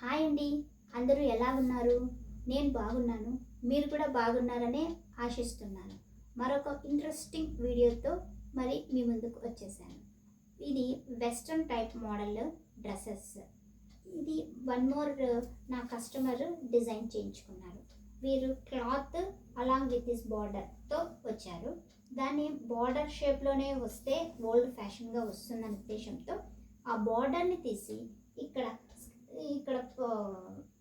Hi అండి. అందరూ ఎలా ఉన్నారు? నేను బాగున్నాను. మీరు కూడా బాగున్నారనే ఆశిస్తున్నాను. మరొక ఇంట్రెస్టింగ్ వీడియోతో మరి మీ ముందుకు వచ్చేసాను. ఇది వెస్ట్రన్ టైప్ మోడల్ డ్రెస్సెస్. ఇది వన్ మోర్ నా కస్టమర్ డిజైన్ చేయించుకున్నారు. వీరు క్లాత్ అలాంగ్ విత్ దిస్ బార్డర్తో వచ్చారు. దాన్ని బార్డర్ షేప్లోనే వస్తే ఓల్డ్ ఫ్యాషన్గా వస్తుందనే ఉద్దేశంతో ఆ బార్డర్ని తీసి ఇక్కడ ఇక్కడ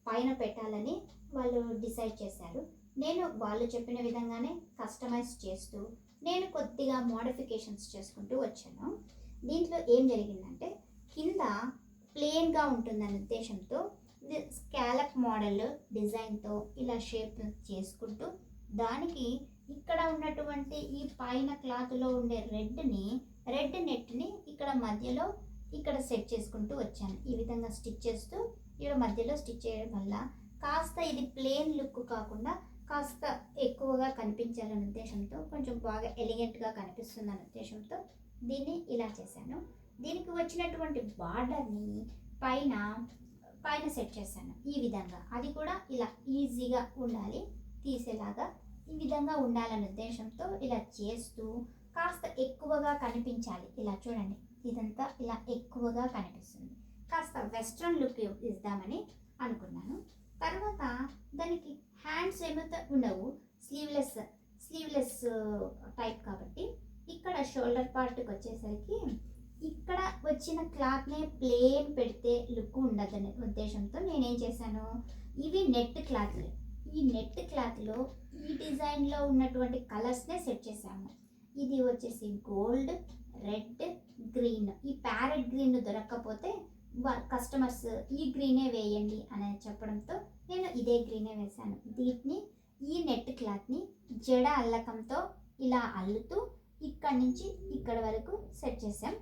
పైన పెట్టాలని వాళ్ళు డిసైడ్ చేశారు. నేను వాళ్ళు చెప్పిన విధంగానే కస్టమైజ్ చేస్తూ నేను కొద్దిగా మోడిఫికేషన్స్ చేసుకుంటూ వచ్చాను. దీంట్లో ఏం జరిగిందంటే కింద ప్లెయిన్గా ఉంటుందనే ఉద్దేశంతో స్కాలప్ మోడల్ డిజైన్తో ఇలా షేప్ చేసుకుంటూ దానికి ఇక్కడ ఉన్నటువంటి ఈ పైన క్లాత్లో ఉండే రెడ్ నెట్ని ఇక్కడ మధ్యలో ఇక్కడ సెట్ చేసుకుంటూ వచ్చాను. ఈ విధంగా స్టిచ్ చేస్తూ ఇక్కడ మధ్యలో స్టిచ్ చేయడం వల్ల కాస్త ఇది ప్లెయిన్ లుక్ కాకుండా కాస్త ఎక్కువగా కనిపించాలనే ఉద్దేశంతో కొంచెం బాగా ఎలిగెంట్గా కనిపిస్తుందనే ఉద్దేశంతో దీన్ని ఇలా చేశాను. దీనికి వచ్చినటువంటి బార్డర్ని పైన సెట్ చేశాను. ఈ విధంగా అది కూడా ఇలా ఈజీగా ఉండాలి, తీసేలాగా ఈ విధంగా ఉండాలనే ఉద్దేశంతో ఇలా చేస్తూ కాస్త ఎక్కువగా కనిపించాలి. ఇలా చూడండి, ఇదంతా ఇలా ఎక్కువగా కనిపిస్తుంది. కాస్త వెస్ట్రన్ లుక్ ఇద్దామని అనుకున్నాను. తర్వాత దానికి హ్యాండ్స్ ఏమైతే ఉండవు, స్లీవ్లెస్ టైప్ కాబట్టి ఇక్కడ షోల్డర్ పార్ట్కి వచ్చేసరికి ఇక్కడ వచ్చిన క్లాత్నే ప్లెయిన్ పెడితే లుక్ ఉండదనే ఉద్దేశంతో నేనేం చేశాను, ఇవి నెట్ క్లాత్లే. ఈ నెట్ క్లాత్లో ఈ డిజైన్లో ఉన్నటువంటి కలర్స్నే సెట్ చేశాము. ఇది వచ్చేసి గోల్డ్, రెడ్, గ్రీన్. ఈ ప్యారెట్ గ్రీన్ దొరక్కపోతే కస్టమర్స్ ఈ గ్రీనే వేయండి అని చెప్పడంతో నేను ఇదే గ్రీనే వేశాను. దీన్ని ఈ నెట్ క్లాత్ని జడ అల్లకంతో ఇలా అల్లుతూ ఇక్కడి నుంచి ఇక్కడ వరకు సెట్ చేసాం.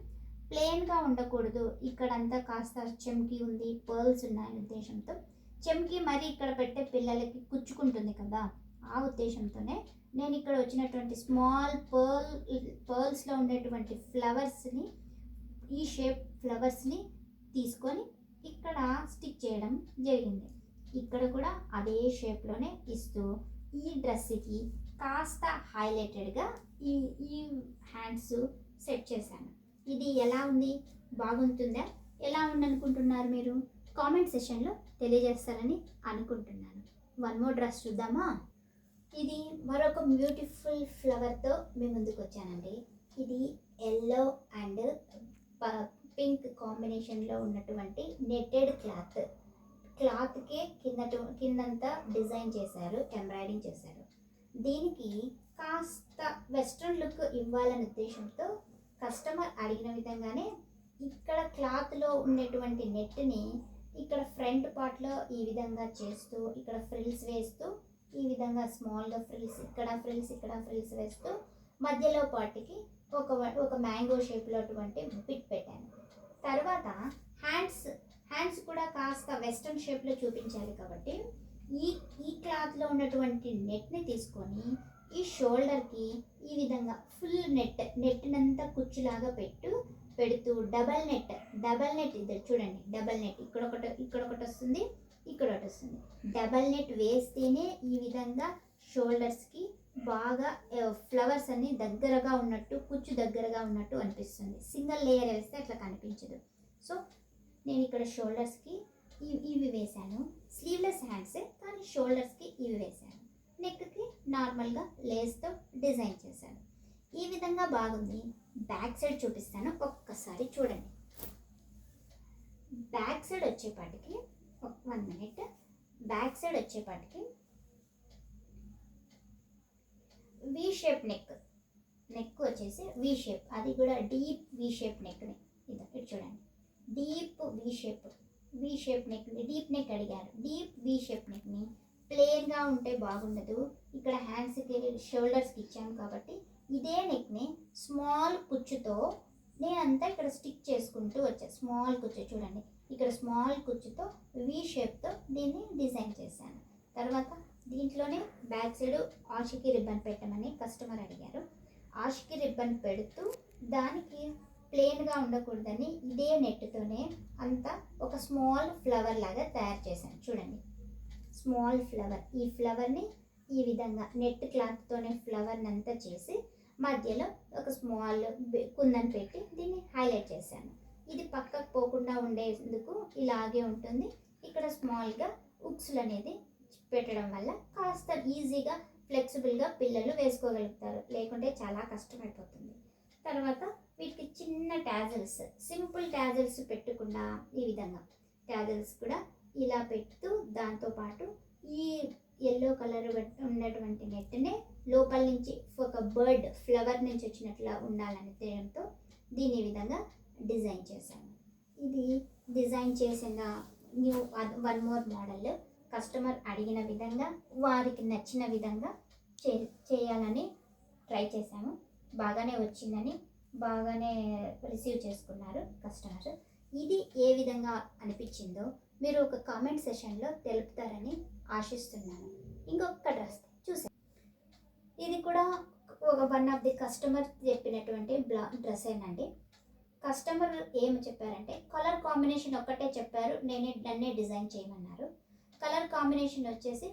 ప్లెయిన్గా ఉండకూడదు, ఇక్కడంతా కాస్త చెమ్కి ఉంది, పర్ల్స్ ఉన్నాయనే ఉద్దేశంతో. చెమ్కి మరి ఇక్కడ పెట్టే పిల్లలకి కుచ్చుకుంటుంది కదా, ఆ ఉద్దేశంతోనే నేను ఇక్కడ వచ్చినటువంటి స్మాల్ పర్ల్స్లో ఉండేటువంటి ఫ్లవర్స్ని, ఈ షేప్ ఫ్లవర్స్ని తీసుకొని ఇక్కడ స్టిచ్ చేయడం జరిగింది. ఇక్కడ కూడా అదే షేప్లోనే ఇస్తూ ఈ డ్రెస్కి కాస్త హైలైటెడ్గా ఈ హ్యాండ్స్ సెట్ చేశాను. ఇది ఎలా ఉంది, బాగుంటుందా, ఎలా ఉందనుకుంటున్నారు మీరు? కామెంట్ సెషన్లో తెలియజేస్తారని అనుకుంటున్నాను. వన్ మోర్ డ్రెస్ చూద్దామా? ఇది మరొక బ్యూటిఫుల్ ఫ్లవర్తో మీ ముందుకు వచ్చానండి. ఇది ఎల్లో అండ్ పింక్ కాంబినేషన్లో ఉన్నటువంటి నెట్టెడ్ క్లాత్కే కిందంతా డిజైన్ చేశారు, ఎంబ్రాయిడింగ్ చేశారు. దీనికి కాస్త వెస్ట్రన్ లుక్ ఇవ్వాలనే ఉద్దేశంతో కస్టమర్ అడిగిన విధంగానే ఇక్కడ క్లాత్లో ఉండేటువంటి నెట్ని ఇక్కడ ఫ్రంట్ పార్ట్లో ఈ విధంగా చేస్తూ ఇక్కడ ఫ్రిల్స్ వేస్తూ ఈ విధంగా స్మాల్గా ఫ్రిల్స్ ఇక్కడ ఫ్రిల్స్ వేస్తూ మధ్యలో పార్ట్కి ఒక మ్యాంగో షేప్లో అటువంటి బిట్ పెట్టాను. తర్వాత హ్యాండ్స్ కూడా కాస్త వెస్ట్రన్ షేప్లో చూపించాలి కాబట్టి ఈ క్లాత్లో ఉన్నటువంటి నెట్ని తీసుకొని ఈ షోల్డర్కి ఈ విధంగా ఫుల్ నెట్నంతా కుచ్చులాగా పెడుతూ డబల్ నెట్ ఇది చూడండి, డబల్ నెట్ ఇక్కడ ఒకటి వస్తుంది, ఇక్కడ ఒకటి వస్తుంది. డబల్ నెట్ వేస్తేనే ఈ విధంగా షోల్డర్స్కి బాగా ఫ్లవర్స్ అన్ని దగ్గరగా ఉన్నట్టు, కుచ్చు దగ్గరగా ఉన్నట్టు అనిపిస్తుంది. సింగిల్ లేయర్ వేస్తే అట్లా కనిపించదు. సో నేను ఇక్కడ షోల్డర్స్కి ఇవి వేశాను. స్లీవ్లెస్ హ్యాండ్సే కానీ షోల్డర్స్కి ఇవి వేశాను. నెక్కి నార్మల్గా లేస్తో డిజైన్ చేశాను. ఈ విధంగా బాగుంది. బ్యాక్ సైడ్ చూపిస్తాను, ఒక్కసారి చూడండి. బ్యాక్ సైడ్ వచ్చేపాటికి 1 మినిట్. బ్యాక్ సైడ్ వచ్చేపాటికి వి షేప్ నెక్ వచ్చేసి వి షేప్, అది కూడా డీప్ వి షేప్ నెక్ని. ఇది చూడండి, డీప్ వి షేప్ నెక్ని, డీప్ నెక్ అడిగారు. డీప్ వి షేప్ నెక్ని ప్లెయిన్గా ఉంటే బాగుండదు. ఇక్కడ హ్యాండ్స్కి షోల్డర్స్కి ఇచ్చాము కాబట్టి ఇదే నెక్ని స్మాల్ కుచ్చుతో నేనంతా ఇక్కడ స్టిక్ చేసుకుంటూ వచ్చాను. స్మాల్ కుచ్చు చూడండి, ఇక్కడ స్మాల్ కుచ్చుతో వి షేప్తో దీన్ని డిజైన్ చేశాను. తర్వాత దీంట్లోనే బ్యాక్ సైడ్ ఆషికి రిబ్బన్ పెట్టమని కస్టమర్ అడిగారు. ఆషికి రిబ్బన్ పెడుతూ దానికి ప్లెయిన్గా ఉండకూడదని ఇదే నెట్తోనే అంతా ఒక స్మాల్ ఫ్లవర్ లాగా తయారు చేశాను. చూడండి, స్మాల్ ఫ్లవర్. ఈ ఫ్లవర్ని ఈ విధంగా నెట్ క్లాత్తోనే ఫ్లవర్ని అంతా చేసి మధ్యలో ఒక స్మాల్ కుందన్ పెట్టి దీన్ని హైలైట్ చేశాను. ఇది పక్కకు పోకుండా ఉండేందుకు ఇలాగే ఉంటుంది. ఇక్కడ స్మాల్గా ఉక్స్లు అనేది పెట్టడం వల్ల కాస్త ఈజీగా ఫ్లెక్సిబుల్గా పిల్లలు వేసుకోగలుగుతారు, లేకుంటే చాలా కష్టమైపోతుంది. తర్వాత వీటికి చిన్న ట్యాజల్స్, సింపుల్ ట్యాజల్స్ పెట్టకుండా ఈ విధంగా ట్యాజల్స్ కూడా ఇలా పెడుతూ దాంతోపాటు ఈ ఎల్లో కలర్ ఉన్నటువంటి నెట్నే లోపల నుంచి ఒక బర్డ్ ఫ్లవర్ నుంచి వచ్చినట్లా ఉండాలని తేడంతో దీని విధంగా డిజైన్ చేశాను. ఇది డిజైన్ చేసిన new one more model customer అడిగిన విధంగా వారికి నచ్చిన విధంగా చేయాలని ట్రై చేశాము. బాగానే వచ్చిందని బాగానే రిసీవ్ చేసుకున్నారు కస్టమర్. ఇది ఏ విధంగా అనిపించిందో మీరు ఒక కామెంట్ సెషన్లో తెలుపుతారని ఆశిస్తున్నాను. ఇంకొక డ్రెస్ చూసాను, ఇది కూడా ఒక వన్ ఆఫ్ ది కస్టమర్ చెప్పినటువంటి డ్రెస్ ఏనండి. కస్టమర్ ఏమి చెప్పారంటే కలర్ కాంబినేషన్ ఒక్కటే చెప్పారు, నన్నే డిజైన్ చేయమన్నారు. కలర్ కాంబినేషన్ వచ్చేసి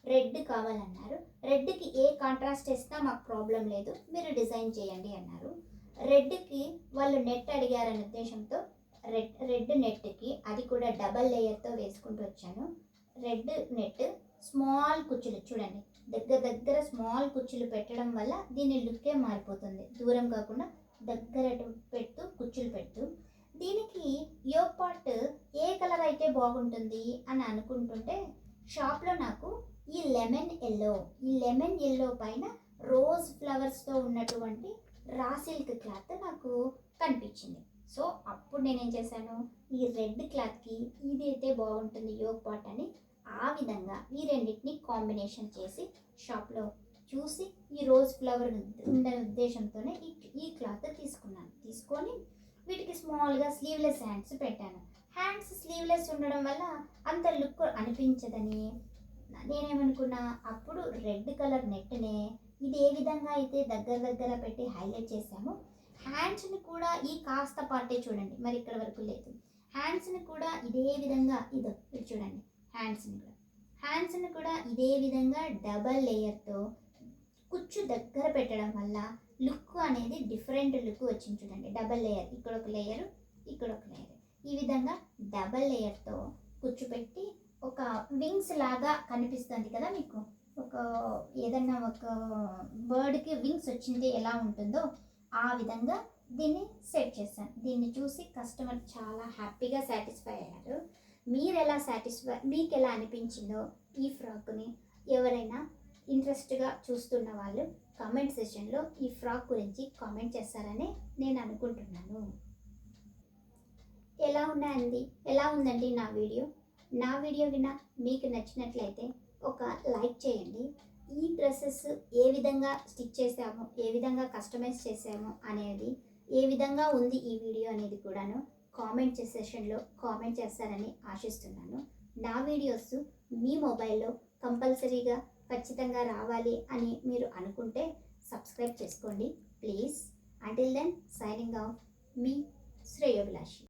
రెడ్ కావాలన్నారు. రెడ్కి ఏ కాంట్రాస్ట్ ఇచ్చినా మాకు ప్రాబ్లం లేదు, మీరు డిజైన్ చేయండి అన్నారు. రెడ్కి వాళ్ళు నెట్ అడిగారనే ఉద్దేశంతో రెడ్ నెట్కి అది కూడా డబల్ లేయర్తో వేసుకుంటూ వచ్చాను. రెడ్ నెట్ స్మాల్ కుచ్చులు చూడండి, దగ్గర స్మాల్ కుచ్చులు పెట్టడం వల్ల దీని లుక్కే మారిపోతుంది. దూరం కాకుండా దగ్గర పెట్టు కుచ్చులు పెట్టు. దీనికి యోగ్ పార్ట్ ఏ కలర్ అయితే బాగుంటుంది అని అనుకుంటుంటే షాప్లో నాకు ఈ లెమన్ ఎల్లో పైన రోజ్ ఫ్లవర్స్తో ఉన్నటువంటి రా సిల్క్ క్లాత్ నాకు కనిపించింది. సో అప్పుడు నేనేం చేశాను, ఈ రెడ్ క్లాత్కి ఇది అయితే బాగుంటుంది యోగ్ పార్ట్ అని ఆ విధంగా ఈ రెండింటిని కాంబినేషన్ చేసి షాప్లో చూసి ఈ రోజ్ ఫ్లవర్ ఉండే ఉద్దేశంతోనే ఈ క్లాత్ తీసుకొని వీటికి స్మాల్గా స్లీవ్లెస్ హ్యాండ్స్ పెట్టాను. హ్యాండ్స్ స్లీవ్లెస్ ఉండడం వల్ల అంత లుక్ అనిపించదని నేనేమనుకున్నా, అప్పుడు రెడ్ కలర్ నెట్నే ఇది ఏ విధంగా అయితే దగ్గర పెట్టి హైలైట్ చేసామో హ్యాండ్స్ని కూడా ఈ కాస్త పార్టే చూడండి, మరి ఇక్కడ వరకు లేదు. హ్యాండ్స్ని కూడా ఇదే విధంగా ఇది చూడండి, హ్యాండ్స్ని కూడా ఇదే విధంగా డబల్ లేయర్తో కుచ్చు దగ్గర పెట్టడం వల్ల లుక్ అనేది డిఫరెంట్ లుక్ వచ్చింది. చూడండి, డబల్ లేయర్, ఇక్కడ ఒక లేయర్, ఈ విధంగా డబల్ లేయర్తో కుచ్చు పెట్టి ఒక వింగ్స్ లాగా కనిపిస్తుంది కదా మీకు. ఏదన్నా ఒక బర్డ్కి వింగ్స్ వచ్చింది ఎలా ఉంటుందో ఆ విధంగా దీన్ని సెట్ చేశాను. దీన్ని చూసి కస్టమర్ చాలా హ్యాపీగా సాటిస్ఫై అయ్యారు. మీకు ఎలా అనిపించిందో ఈ ఫ్రాక్ని ఎవరైనా ఇంట్రెస్ట్గా చూస్తున్న వాళ్ళు కామెంట్ సెషన్లో ఈ ఫ్రాక్ గురించి కామెంట్ చేస్తారని నేను అనుకుంటున్నాను. ఎలా ఉందండి నా వీడియో వినా మీకు నచ్చినట్లయితే ఒక లైక్ చేయండి. ఈ డ్రెస్సెస్ ఏ విధంగా స్టిచ్ చేసామో, ఏ విధంగా కస్టమైజ్ చేసామో అనేది, ఏ విధంగా ఉంది ఈ వీడియో అనేది కూడాను కామెంట్ సెషన్లో కామెంట్ చేస్తారని ఆశిస్తున్నాను. నా వీడియోస్ మీ మొబైల్లో కంపల్సరీగా ఖచ్చితంగా రావాలి అని మీరు అనుకుంటే సబ్స్క్రైబ్ చేసుకోండి please. Until then signing off మీ శ్రేయోభిలాషి.